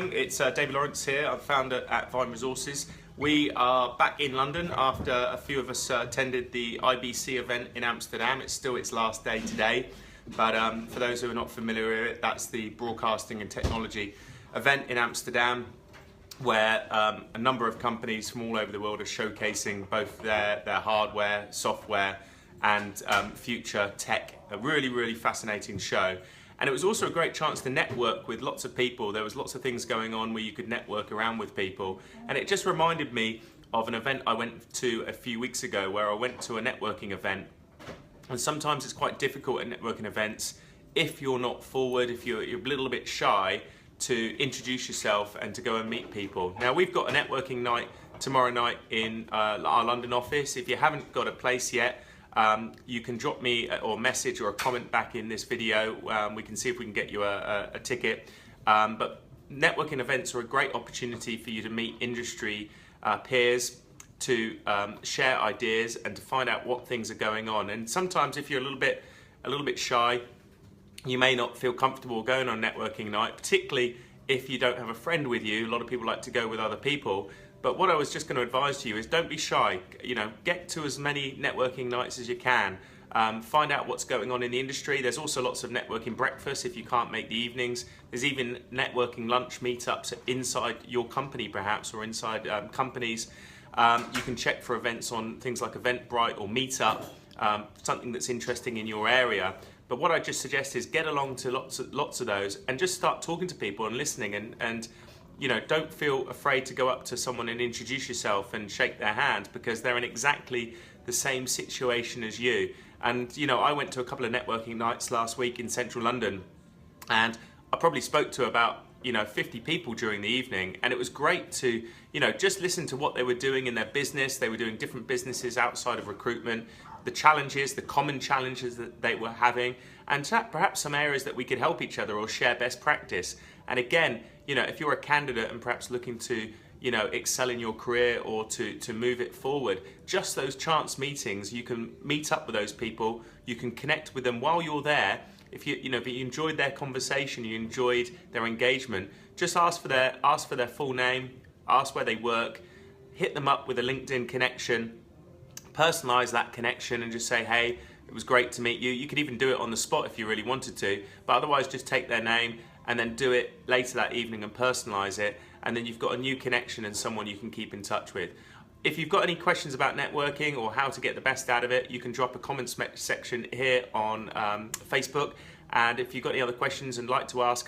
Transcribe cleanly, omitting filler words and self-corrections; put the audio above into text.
It's David Lawrence here. I'm founder at Vine Resources. We are back in London after a few of us attended the IBC event in Amsterdam. It's still its last day today, but for those who are not familiar with it, that's the broadcasting and technology event in Amsterdam, where a number of companies from all over the world are showcasing both their hardware, software, and future tech. A really fascinating show. And it was also a great chance to network with lots of people. There was lots of things going on where you could network around with people. And it just reminded me of an event I went to a few weeks ago where I went to a networking event. And sometimes it's quite difficult at networking events if you're not forward, if you're a little bit shy, to introduce yourself and to go and meet people. Now, we've got a networking night tomorrow night in our London office. If you haven't got a place yet, you can drop me or message or a comment back in this video. We can see if we can get you a ticket. But networking events are a great opportunity for you to meet industry peers, to share ideas and to find out what things are going on. And sometimes if you're a little bit shy, you may not feel comfortable going on networking night, particularly if you don't have a friend with you. A lot of people like to go with other people. But what I was just going to advise to you is don't be shy. Get to as many networking nights as you can. Find out what's going on in the industry. There's also lots of networking breakfasts if you can't make the evenings. There's even networking lunch meetups inside your company perhaps, or inside companies. You can check for events on things like Eventbrite or Meetup, something that's interesting in your area. But what I just suggest is get along to lots of those and just start talking to people and listening and don't feel afraid to go up to someone and introduce yourself and shake their hand, because they're in exactly the same situation as you. And I went to a couple of networking nights last week in central London, and I probably spoke to about 50 people during the evening, and it was great to just listen to what they were doing in their business. They were doing different businesses outside of recruitment, the challenges, the common challenges that they were having, and perhaps some areas that we could help each other or share best practice. And again, if you're a candidate and perhaps looking to excel in your career or to move it forward, just those chance meetings, you can meet up with those people, you can connect with them while you're there. If you enjoyed their conversation, you enjoyed their engagement, just ask for their full name, ask where they work, hit them up with a LinkedIn connection, personalize that connection and just say, hey, it was great to meet you. You could even do it on the spot if you really wanted to, but otherwise just take their name and then do it later that evening and personalize it, and then you've got a new connection and someone you can keep in touch with. If you've got any questions about networking or how to get the best out of it, you can drop a comments section here on Facebook. And if you've got any other questions and like to ask